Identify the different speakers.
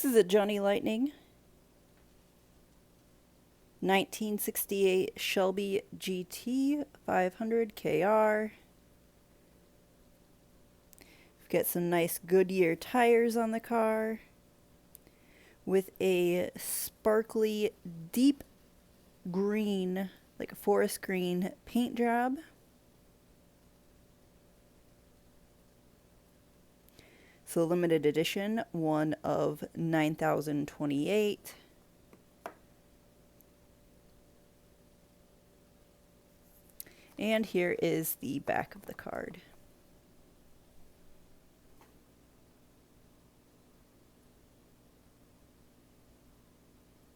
Speaker 1: This is a Johnny Lightning 1968 Shelby GT-500 KR. We've got some nice Goodyear tires on the car with a sparkly deep green, like a forest green paint job. It's a limited edition, one of 9,028. And here is the back of the card.